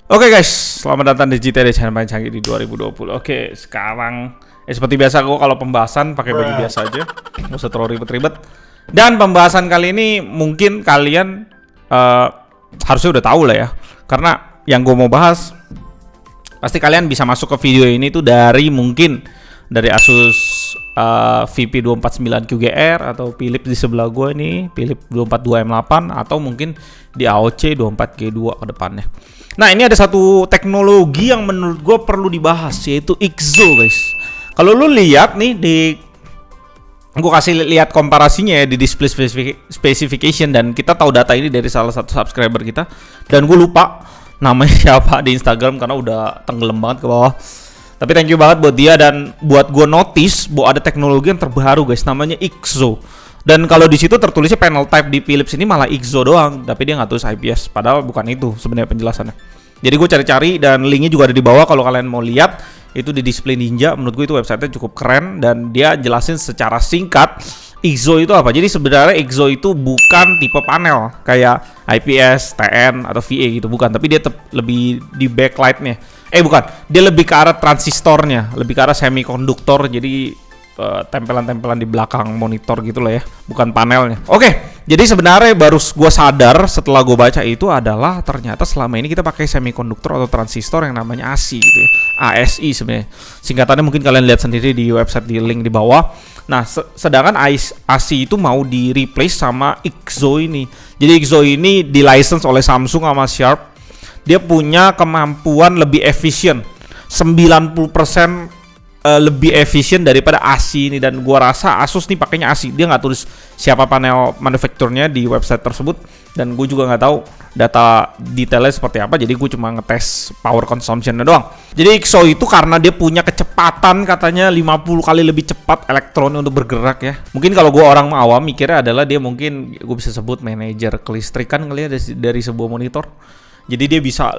Oke guys, selamat datang di GTD Channel Main Canggih di 2020. Oke, sekarang seperti biasa gue kalau pembahasan pakai baju biasa aja, nggak usah terlalu ribet-ribet. Dan pembahasan kali ini mungkin kalian harusnya udah tahu lah ya, karena yang gue mau bahas pasti kalian bisa masuk ke video ini tuh dari Asus VP249QGR atau Philips di sebelah gue nih, Philips 242M8 atau mungkin di AOC 24G2 ke depannya. Nah, ini ada satu teknologi yang menurut gue perlu dibahas, yaitu IKZO guys. Kalau lu lihat nih gue kasih lihat komparasinya ya di display specification, dan kita tahu data ini dari salah satu subscriber kita, dan gue lupa namanya siapa di Instagram karena udah tenggelam banget ke bawah. Tapi thank you banget buat dia dan buat gue notice bahwa ada teknologi yang terbaru guys, namanya IKZO. Dan kalau di situ tertulisnya panel type di Philips ini malah IKZO doang, tapi dia nggak tulis IPS, padahal bukan itu sebenarnya penjelasannya. Jadi gue cari-cari dan linknya juga ada di bawah kalau kalian mau lihat. Itu di Display Ninja, menurut gue itu websitenya cukup keren dan dia jelasin secara singkat IKZO itu apa. Jadi sebenarnya IKZO itu bukan tipe panel kayak IPS, TN atau VA gitu, bukan. Tapi dia lebih di backlightnya. Bukan, dia lebih ke arah transistornya, lebih ke arah semikonduktor. Jadi tempelan-tempelan di belakang monitor gitu lah ya, bukan panelnya. Oke, jadi sebenarnya baru gue sadar setelah gue baca itu adalah ternyata selama ini kita pakai semikonduktor atau transistor yang namanya ASI gitu ya. ASI sebenarnya. Singkatannya mungkin kalian lihat sendiri di website di link di bawah. Nah, sedangkan ASI itu mau di replace sama IKZO ini. Jadi IKZO ini di license oleh Samsung sama Sharp. Dia punya kemampuan lebih efisien, 90% lebih efisien daripada ASI ini, dan gua rasa Asus nih pakainya ASI. Dia nggak tulis siapa panel manufakturnya di website tersebut, dan gue juga nggak tahu data detailnya seperti apa. Jadi gue cuma ngetes power consumption-nya doang. Jadi IKZO itu karena dia punya kecepatan katanya 50 kali lebih cepat elektronnya untuk bergerak ya. Mungkin kalau gue orang awam mikirnya adalah dia mungkin gue bisa sebut manajer kelistrikan kali ya dari sebuah monitor. Jadi dia bisa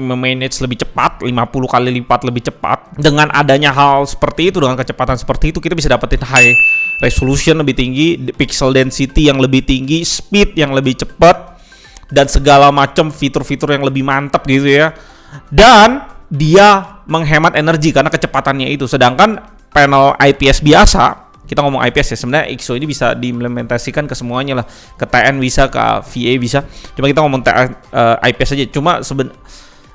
manage lebih cepat, 50 kali lipat lebih cepat. Dengan adanya hal seperti itu, dengan kecepatan seperti itu, kita bisa dapetin high resolution lebih tinggi, pixel density yang lebih tinggi, speed yang lebih cepat, dan segala macam fitur-fitur yang lebih mantap gitu ya. Dan dia menghemat energi karena kecepatannya itu. Sedangkan panel IPS biasa, kita ngomong IPS ya, sebenarnya IKZO ini bisa diimplementasikan ke semuanya lah, ke TN bisa, ke VA bisa. Cuma kita ngomong IPS aja. Cuma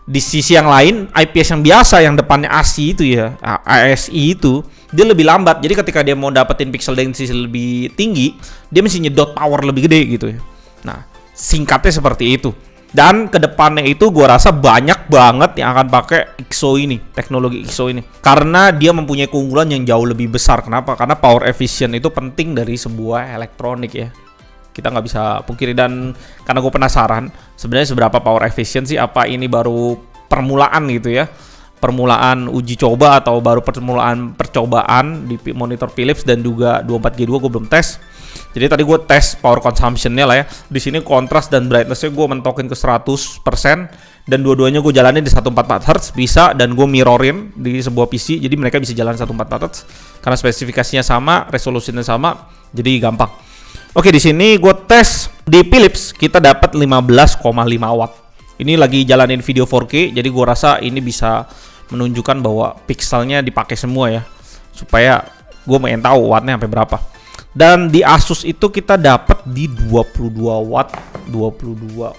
di sisi yang lain, IPS yang biasa yang depannya ASI itu ya, ASI itu dia lebih lambat. Jadi ketika dia mau dapetin pixel density lebih tinggi, dia mesti nyedot power lebih gede gitu ya. Nah, singkatnya seperti itu. Dan kedepannya itu gue rasa banyak banget yang akan pakai IKZO ini, teknologi IKZO ini, karena dia mempunyai keunggulan yang jauh lebih besar. Kenapa? Karena power efficient itu penting dari sebuah elektronik ya, kita nggak bisa pungkiri. Dan karena gue penasaran sebenarnya seberapa power efficient sih, apa ini baru permulaan gitu ya, permulaan uji coba atau baru permulaan percobaan di monitor Philips. Dan juga 24G2 gue belum tes. Jadi tadi gue tes power consumption-nya lah ya. Di sini kontras dan brightness-nya gue mentokin ke 100%, dan dua-duanya gue jalanin di 144 Hz bisa, dan gue mirrorin di sebuah PC. Jadi mereka bisa jalan 144 Hz karena spesifikasinya sama, resolusinya sama, jadi gampang. Oke, di sini gue tes di Philips kita dapat 15,5 watt. Ini lagi jalanin video 4K, jadi gue rasa ini bisa menunjukkan bahwa pixelnya dipakai semua ya, supaya gue pengen tahu wattnya sampai berapa. Dan di Asus itu kita dapat di 22 watt, 22,7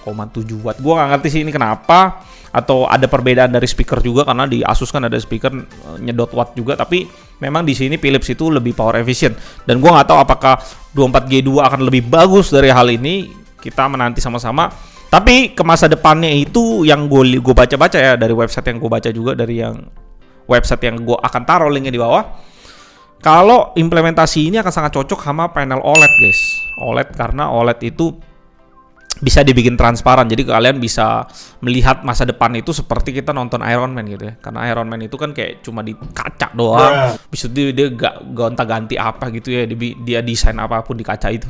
watt. Gue nggak ngerti sih ini kenapa, atau ada perbedaan dari speaker juga, karena di Asus kan ada speaker nyedot watt juga. Tapi memang di sini Philips itu lebih power efficient. Dan gue nggak tahu apakah 24G2 akan lebih bagus dari hal ini. Kita menanti sama-sama. Tapi ke masa depannya itu yang gue baca-baca ya, dari website yang gue baca juga, dari yang website yang gue akan taruh linknya di bawah. Kalau implementasi ini akan sangat cocok sama panel OLED guys. OLED karena OLED itu bisa dibikin transparan. Jadi kalian bisa melihat masa depan itu seperti kita nonton Iron Man gitu ya. Karena Iron Man itu kan kayak cuma di kaca doang. Bisa dia gak gonta-ganti apa gitu ya. Dia desain apapun di kaca itu.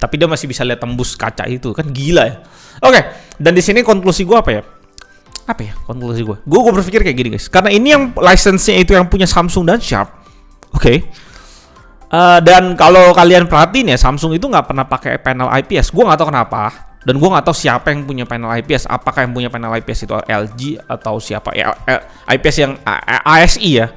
Tapi dia masih bisa lihat tembus kaca itu. Kan gila ya. Oke, dan di sini konklusi gue apa ya? Konklusi gue? Gue berpikir kayak gini guys. Karena ini yang license-nya itu yang punya Samsung dan Sharp. Oke. Dan kalau kalian perhatiin ya, Samsung itu nggak pernah pakai panel IPS. Gue nggak tahu kenapa. Dan gue nggak tahu siapa yang punya panel IPS. Apakah yang punya panel IPS itu LG atau siapa? IPS yang ASI ya,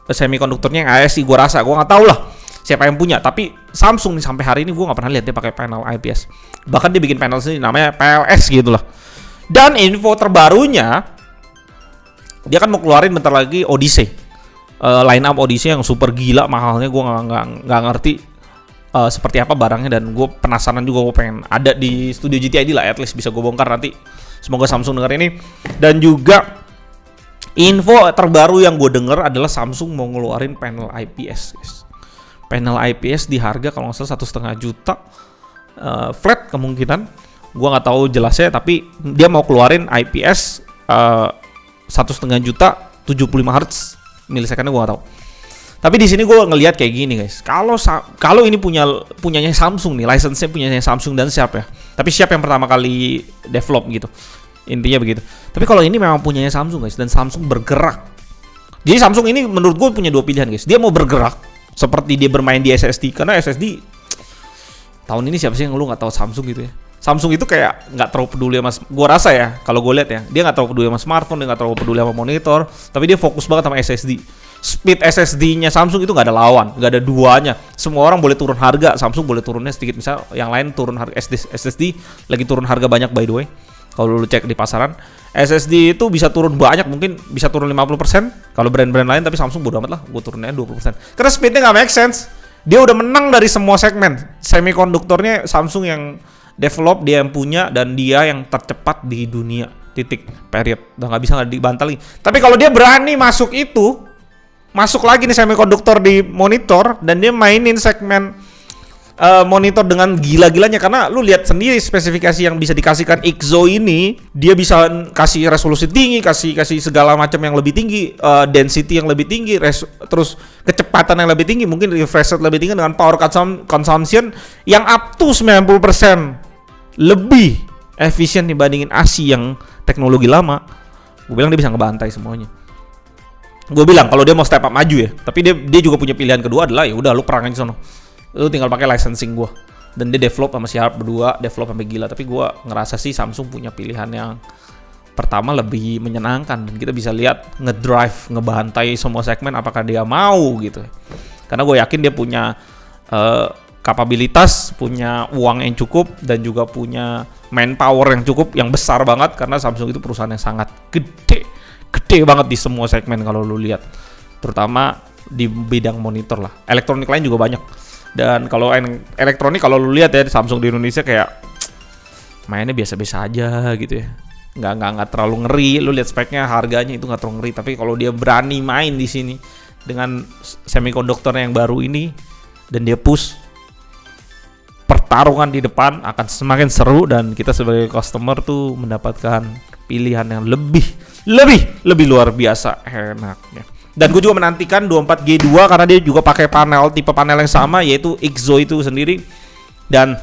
semikonduktornya yang ASI. Gue rasa, gue nggak tahu lah siapa yang punya. Tapi Samsung nih sampai hari ini gue nggak pernah lihat dia pakai panel IPS. Bahkan dia bikin panel sendiri namanya PLS gitu lah. Dan info terbarunya, dia kan mau keluarin bentar lagi Odyssey, line up Odyssey yang super gila mahalnya. Gue nggak ngerti seperti apa barangnya, dan gue penasaran juga. Gue pengen ada di studio GTID lah, at least bisa gue bongkar nanti. Semoga Samsung denger ini. Dan juga info terbaru yang gue denger adalah Samsung mau ngeluarin panel IPS, guys. Panel IPS di harga kalau nggak salah 1,5 juta, flat kemungkinan. Gue nggak tahu jelasnya, tapi dia mau keluarin IPS 1,5 juta 75 Hz milisecondnya, gue nggak tahu. Tapi di sini gue ngelihat kayak gini, guys. Kalau ini punyanya Samsung nih, license-nya punyanya Samsung, dan siapa ya? Tapi siapa yang pertama kali develop gitu? Intinya begitu. Tapi kalau ini memang punyanya Samsung, guys, dan Samsung bergerak. Jadi Samsung ini menurut gue punya dua pilihan, guys. Dia mau bergerak seperti dia bermain di SSD, karena SSD tahun ini siapa sih yang lu nggak tahu Samsung gitu ya? Samsung itu kayak nggak terlalu peduli sama, gue rasa ya, kalau gue lihat ya, dia nggak terlalu peduli sama smartphone, dia nggak terlalu peduli sama monitor, tapi dia fokus banget sama SSD. Speed SSD-nya Samsung itu nggak ada lawan, nggak ada duanya. Semua orang boleh turun harga, Samsung boleh turunnya sedikit. Misal yang lain turun harga, SSD lagi turun harga banyak, by the way. Kalau lu cek di pasaran, SSD itu bisa turun banyak, mungkin bisa turun 50% kalau brand-brand lain, tapi Samsung bodo amat lah, gue turunnya 20%. Karena speednya nggak make sense. Dia udah menang dari semua segmen. Semikonduktornya Samsung yang develop, dia yang punya, dan dia yang tercepat di dunia. Titik, period. Udah nggak bisa dibantah lagi. Tapi kalau dia berani masuk lagi nih semikonduktor di monitor, dan dia mainin segmen monitor dengan gila-gilanya. Karena lu lihat sendiri spesifikasi yang bisa dikasihkan Exo ini, dia bisa kasih resolusi tinggi, kasih segala macam yang lebih tinggi, density yang lebih tinggi, terus kecepatan yang lebih tinggi, mungkin refresh rate lebih tinggi, dengan power consumption yang up to 90% lebih efisien dibandingin ASI yang teknologi lama. Gue bilang dia bisa ngebantai semuanya. Gue bilang kalau dia mau step up maju ya, tapi dia juga punya pilihan kedua adalah ya udah lu perang aja sono. Lu tinggal pakai licensing gue. Dan dia develop sama si Harp berdua, develop sampai gila. Tapi gue ngerasa sih Samsung punya pilihan yang pertama lebih menyenangkan, dan kita bisa lihat ngedrive, ngebantai semua segmen apakah dia mau gitu. Karena gue yakin dia punya kapabilitas, punya uang yang cukup, dan juga punya manpower yang cukup, yang besar banget. Karena Samsung itu perusahaan yang sangat gede banget di semua segmen kalau lu lihat, terutama di bidang monitor lah. Elektronik lain juga banyak. Dan kalau elektronik, kalau lu lihat ya Samsung di Indonesia kayak mainnya biasa-biasa aja gitu ya, nggak terlalu ngeri. Lu lihat speknya, harganya itu nggak terlalu ngeri. Tapi kalau dia berani main di sini dengan semikonduktornya yang baru ini, dan dia push, pertarungan di depan akan semakin seru, dan kita sebagai customer tuh mendapatkan pilihan yang lebih luar biasa enaknya. Dan gue juga menantikan 24G2 karena dia juga pakai tipe panel yang sama, yaitu Exo itu sendiri. Dan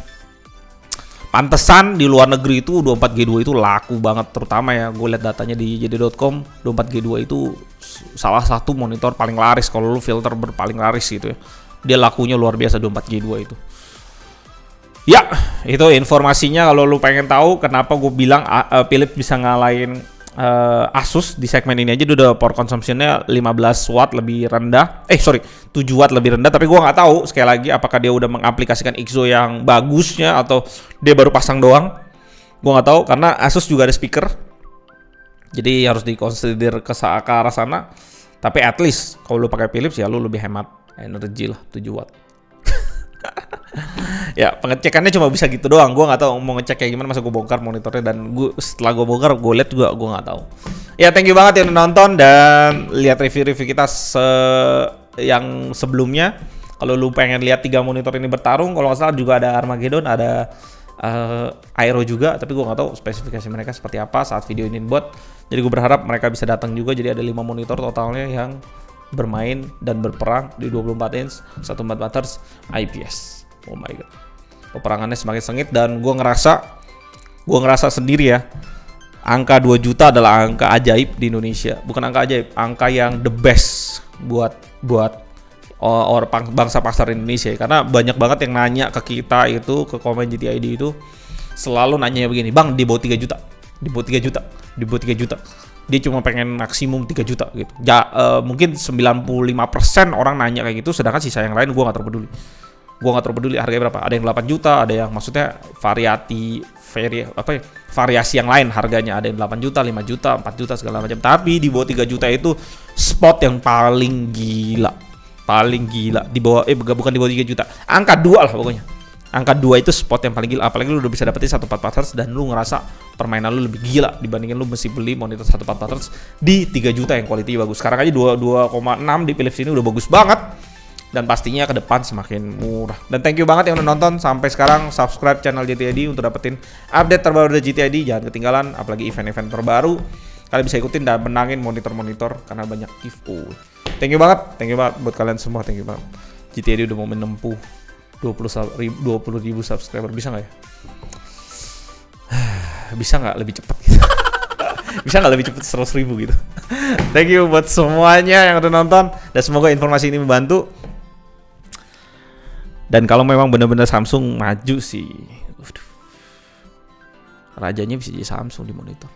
pantesan di luar negeri itu 24G2 itu laku banget, terutama ya gue lihat datanya di JD.com, 24G2 itu salah satu monitor paling laris kalau lu filter paling laris gitu ya. Dia lakunya luar biasa 24G2 itu. Ya, itu informasinya. Kalau lu pengen tahu kenapa gue bilang Philips bisa ngalahin Asus di segmen ini aja, dia udah power consumption-nya 15 watt lebih rendah. 7 watt lebih rendah, tapi gue nggak tahu sekali lagi apakah dia udah mengaplikasikan Exo yang bagusnya atau dia baru pasang doang. Gue nggak tahu, karena Asus juga ada speaker. Jadi harus dikonsider ke arah sana. Tapi at least kalau lu pakai Philips ya lu lebih hemat energi lah, 7 watt. Ya, pengecekannya cuma bisa gitu doang. Gue nggak tahu mau ngecek kayak gimana, masa gue bongkar monitornya, dan setelah gue bongkar gue lihat juga gue nggak tahu. Ya, thank you banget yang nonton dan lihat review-review kita yang sebelumnya. Kalau lu pengen lihat 3 monitor ini bertarung, kalau nggak salah juga ada Armageddon, ada Aero juga, tapi gue nggak tahu spesifikasi mereka seperti apa saat video ini buat. Jadi gue berharap mereka bisa datang juga. Jadi ada 5 monitor totalnya yang bermain dan berperang di 24 inch 144 Hz IPS. Oh my god, peperangannya semakin sengit, dan gue ngerasa sendiri ya, angka 2 juta adalah angka ajaib di Indonesia. Bukan angka ajaib, angka yang the best buat orang bangsa pasar Indonesia. Karena banyak banget yang nanya ke kita itu, ke komen GTID itu, selalu nanya begini, "Bang, di bawah 3 juta. Di bawah 3 juta. Di bawah 3 juta." Dia cuma pengen maksimum 3 juta gitu. Mungkin 95% orang nanya kayak gitu, sedangkan sisa yang lain gue nggak terpeduli. Gue nggak terpeduli harganya berapa. Ada yang 8 juta, ada yang maksudnya variasi yang lain harganya. Ada yang 8 juta, 5 juta, 4 juta segala macam. Tapi di bawah 3 juta itu spot yang paling gila. Paling gila di bawah bukan di bawah 3 juta. Angka 2 lah pokoknya. Angka 2 itu spot yang paling gila. Apalagi lu udah bisa dapetin 144 Hz dan lu ngerasa permainan lu lebih gila dibandingin lu mesti beli monitor 144 Hz di 3 juta yang quality bagus. Sekarang aja 2,6 di Philips ini udah bagus banget. Dan pastinya ke depan semakin murah. Dan thank you banget yang udah nonton sampai sekarang. Subscribe channel GTID untuk dapetin update terbaru dari GTID. Jangan ketinggalan apalagi event-event terbaru. Kalian bisa ikutin dan menangin monitor-monitor karena banyak giveaway. Thank you banget buat kalian semua. Thank you banget. GTID udah mau menempuh 20.000 subscriber. Bisa nggak ya? Bisa nggak lebih cepat gitu? Bisa nggak lebih cepat 100.000 gitu? Thank you buat semuanya yang udah nonton. Dan semoga informasi ini membantu. Dan kalau memang benar-benar Samsung maju sih, rajanya bisa jadi Samsung di monitor.